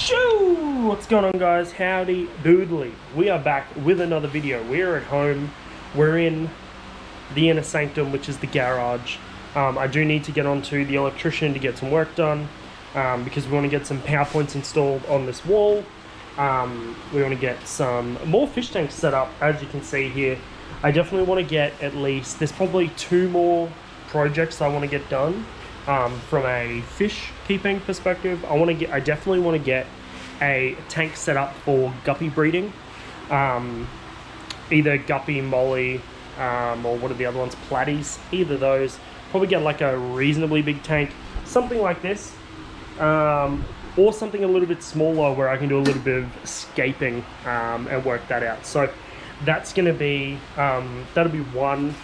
Shoo! What's going on, guys? Howdy doodly. We are back with another video. We're at home. We're in the inner sanctum, which is the garage. I do need to get onto the electrician to get some work done because we want to get some power points installed on this wall. We want to get some more fish tanks set up. As you can see here, I definitely want to get at least, there's probably 2 more projects I want to get done. From a fish keeping perspective, I definitely want to get a tank set up for guppy breeding, either guppy, molly, or what are the other ones, platies, either of those. Probably get like a reasonably big tank, something like this, or something a little bit smaller where I can do a little bit of escaping and work that out. So that's going to be, that'll be one.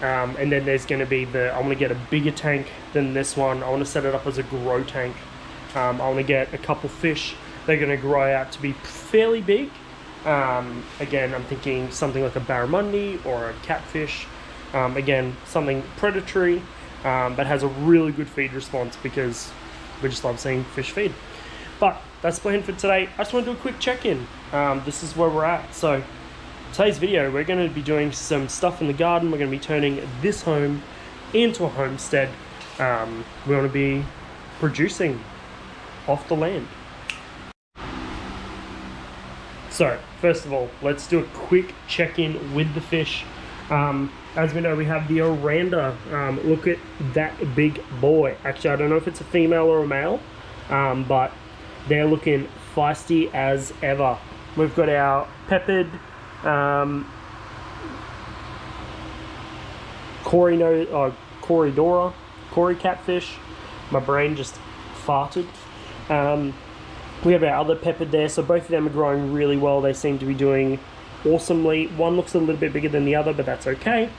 And then there's going to be I want to get a bigger tank than this one. I want to set it up as a grow tank. I want to get a couple fish. They're going to grow out to be fairly big. Again, I'm thinking something like a barramundi or a catfish. Again, something predatory, but has a really good feed response because we just love seeing fish feed. But that's planned for today. I just want to do a quick check-in. This is where we're at. So today's video, we're going to be doing some stuff in the garden. We're going to be turning this home into a homestead. We want to be producing off the land. So, first of all, let's do a quick check-in with the fish. As we know, we have the Oranda. Look at that big boy. Actually, I don't know if it's a female or a male, but they're looking feisty as ever. We've got our peppered Cory catfish. My brain just farted. We have our other peppered there, so both of them are growing really well. They seem to be doing awesomely. One looks a little bit bigger than the other, but that's okay.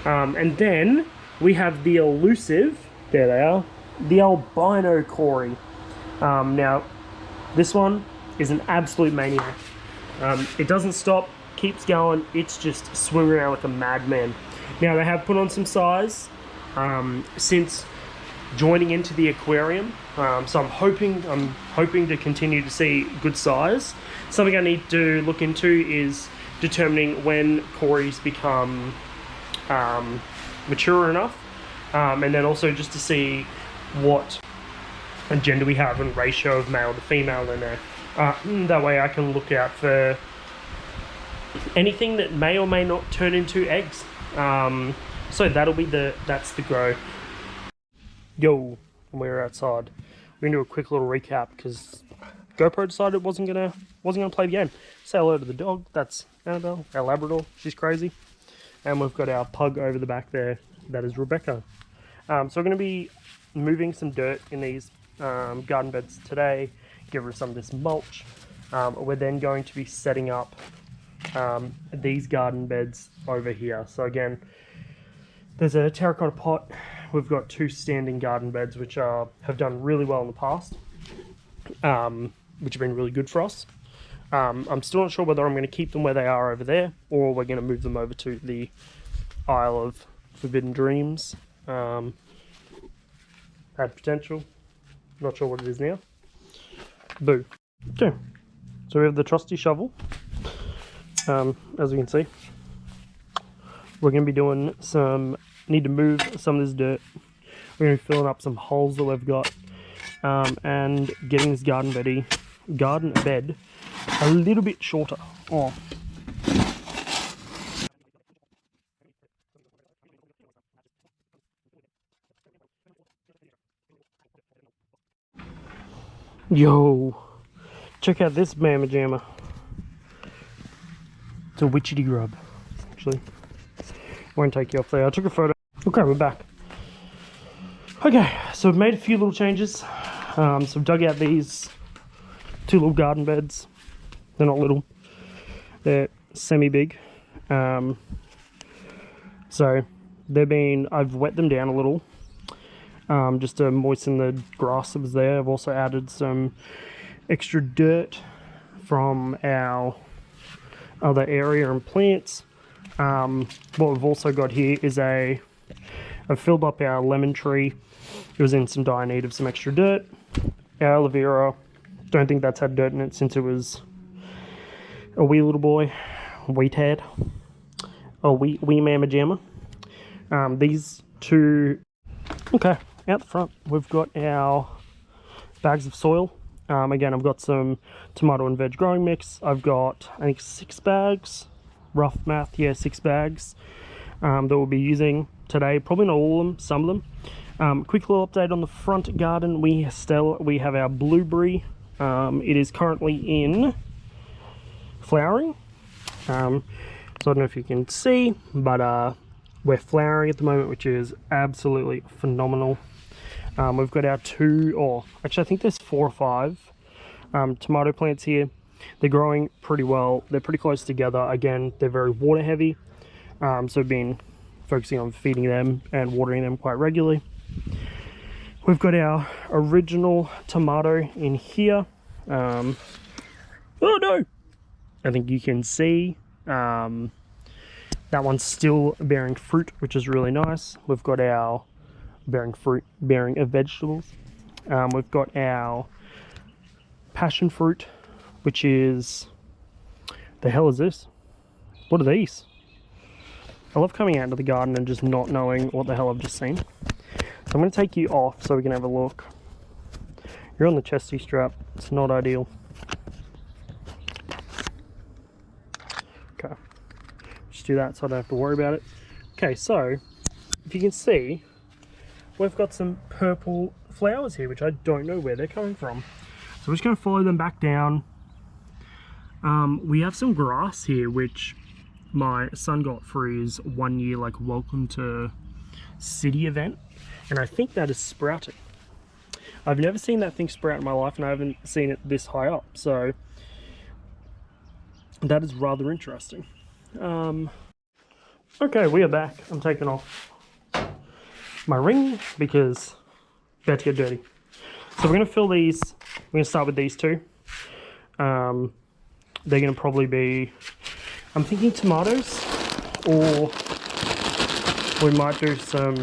And then we have the elusive, there they are, the albino Cory. Now, this one is an absolute maniac. It doesn't stop, keeps going, it's just swimming around like a madman. Now, they have put on some size since joining into the aquarium, so I'm hoping to continue to see good size. Something I need to look into is determining when Corys become mature enough, and then also just to see what gender we have and ratio of male to female in there. That way I can look out for anything that may or may not turn into eggs. So that's the grow. Yo, we're outside. We're gonna do a quick little recap because GoPro decided it wasn't gonna play the game. Say hello to the dog. That's Annabelle, our Labrador. She's crazy. And we've got our pug over the back there. That is Rebecca. So we're gonna be moving some dirt in these garden beds today. Give her some of this mulch. We're then going to be setting up these garden beds over here. So again, there's a terracotta pot. We've got 2 standing garden beds which have done really well in the past, which have been really good for us. I'm still not sure whether I'm going to keep them where they are over there or we're going to move them over to the Isle of Forbidden Dreams. Had potential, not sure what it is now. Boo. Okay, so we have the trusty shovel. As you can see, we're going to be doing need to move some of this dirt. We're going to be filling up some holes that we've got, and getting this garden bed a little bit shorter. Oh. Yo, check out this mamma jamma. It's a witchetty grub, actually. Won't take you off there. I took a photo. Okay, we're back. Okay, so we've made a few little changes. So we've dug out these 2 little garden beds. They're not little. They're semi-big. So I've wet them down a little, just to moisten the grass that was there. I've also added some extra dirt from our other area and plants. What we've also got here is I've filled up our lemon tree. It was in some dire need of some extra dirt. Our aloe vera, Don't think that's had dirt in it since it was a wee little boy, wee tad, a wee mamma jamma. These two, okay, out the front we've got our bags of soil. Again, I've got some tomato and veg growing mix. I've got, I think, 6 bags, rough math, yeah, 6 bags that we'll be using today. Probably not all of them, some of them. Quick little update on the front garden. We have our blueberry. It is currently in flowering. So I don't know if you can see, but we're flowering at the moment, which is absolutely phenomenal. We've got our 2, or actually I think there's 4 or 5 tomato plants here. They're growing pretty well. They're pretty close together. Again, they're very water heavy. So we've been focusing on feeding them and watering them quite regularly. We've got our original tomato in here. Oh no! I think you can see that one's still bearing fruit, which is really nice. We've got our bearing of vegetables. We've got our passion fruit, which is, the hell is this? What are these? I love coming out into the garden and just not knowing what the hell I've just seen. So I'm going to take you off so we can have a look. You're on the chesty strap. It's not ideal. Okay. Just do that so I don't have to worry about it. Okay, so if you can see, we've got some purple flowers here, which I don't know where they're coming from. So we're just going to follow them back down. We have some grass here, which my son got for his 1 year, like, welcome to city event. And I think that is sprouting. I've never seen that thing sprout in my life, and I haven't seen it this high up. So that is rather interesting. Okay, we are back. I'm taking off my ring because about to get dirty. So we're going to fill these. We're going to start with these 2. They're going to probably be, I'm thinking tomatoes, or we might do some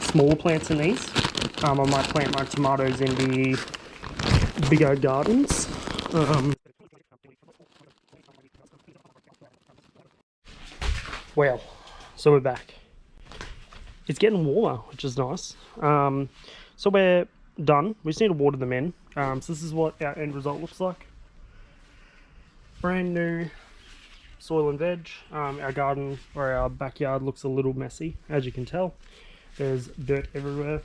smaller plants in these. I might plant my tomatoes in the bigger gardens. Well, so we're back. It's getting warmer, which is nice. So we're done. We just need to water them in. So this is what our end result looks like. Brand new soil and veg. Our garden, or our backyard, looks a little messy, as you can tell. There's dirt everywhere.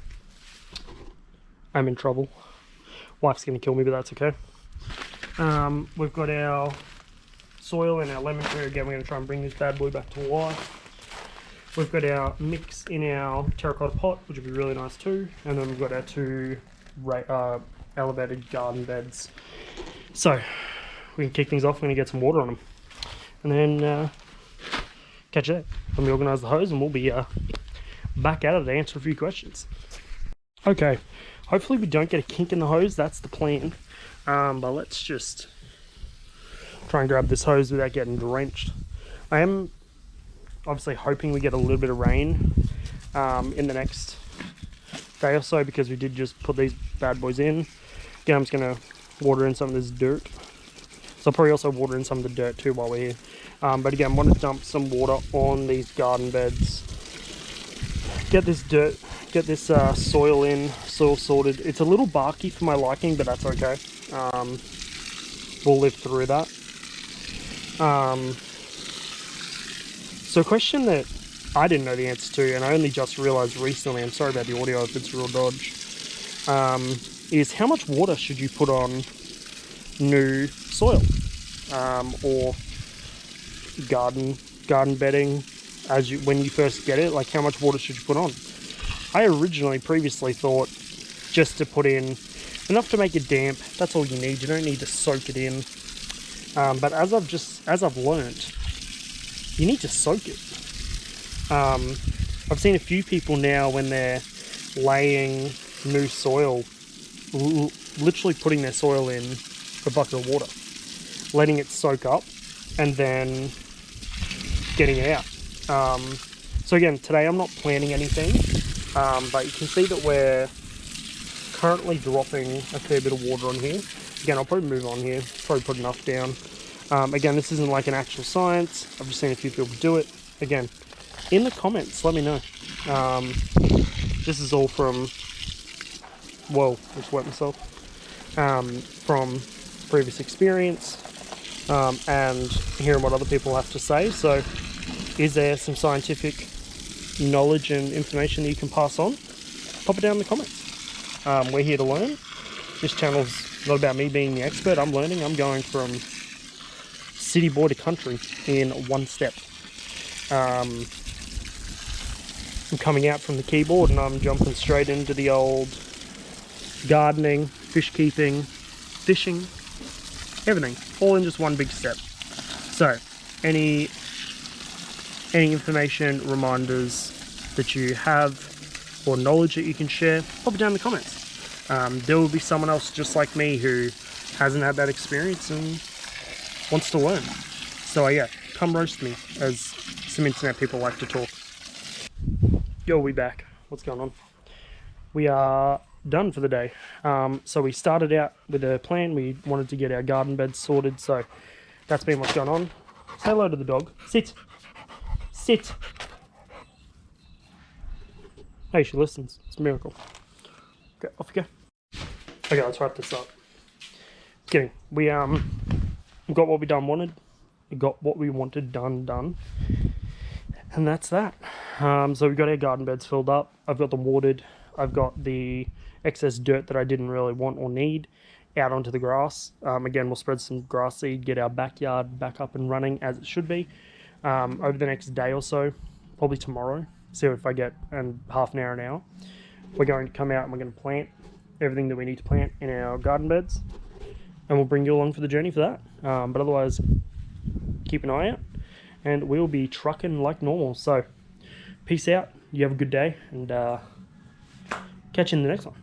I'm in trouble. Wife's gonna kill me, but that's okay. We've got our soil and our lemon tree. Again, we're gonna try and bring this bad boy back to life. We've got our mix in our terracotta pot, which would be really nice too. And then we've got our 2 elevated garden beds. So we can kick things off. We're going to get some water on them. And then catch you there. Let me organise the hose and we'll be back at it to answer a few questions. Okay, hopefully we don't get a kink in the hose. That's the plan. But let's just try and grab this hose without getting drenched. I am obviously hoping we get a little bit of rain in the next day or so, because we did just put these bad boys in. Again, I'm just going to water in some of this dirt. So I'll probably also water in some of the dirt too while we're here. But again, I want to dump some water on these garden beds. Get this dirt, get this soil sorted. It's a little barky for my liking, but that's okay. We'll live through that. So a question that I didn't know the answer to, and I only just realised recently, I'm sorry about the audio if it's real dodge, is how much water should you put on new soil or garden bedding when you first get it? Like, how much water should you put on? I previously thought just to put in enough to make it damp. That's all you need. You don't need to soak it in. But as I've learnt, you need to soak it. I've seen a few people now when they're laying new soil, literally putting their soil in a bucket of water, letting it soak up, and then getting it out. So again, today I'm not planning anything, but you can see that we're currently dropping a fair bit of water on here. Again, I'll probably move on here, probably put enough down. Again, this isn't like an actual science. I've just seen a few people do it. Again, in the comments, let me know. This is all from, whoa, just wet myself. From previous experience and hearing what other people have to say. So, is there some scientific knowledge and information that you can pass on? Pop it down in the comments. We're here to learn. This channel's not about me being the expert. I'm learning. I'm going from city boy to country in one step. I'm coming out from the keyboard and I'm jumping straight into the old gardening, fish keeping, fishing, everything, all in just one big step. So, any information, reminders that you have, or knowledge that you can share, pop it down in the comments. There will be someone else just like me who hasn't had that experience and wants to learn. So yeah, come roast me, as some internet people like to talk. Yo, we back. What's going on? We are done for the day. So we started out with a plan. We wanted to get our garden beds sorted, so that's been what's going on. Say hello to the dog. Sit. Sit. Hey, she listens. It's a miracle. Okay, off you go. Okay, let's wrap this up. Kidding. We got what we wanted. We got what we wanted done. And that's that. So we've got our garden beds filled up. I've got them watered. I've got the excess dirt that I didn't really want or need out onto the grass. Again, we'll spread some grass seed, get our backyard back up and running as it should be. Over the next day or so, probably tomorrow, see if I get half an hour, we're going to come out and we're going to plant everything that we need to plant in our garden beds, and we'll bring you along for the journey for that. But otherwise, keep an eye out and we'll be trucking like normal. So peace out, you have a good day, and catch you in the next one.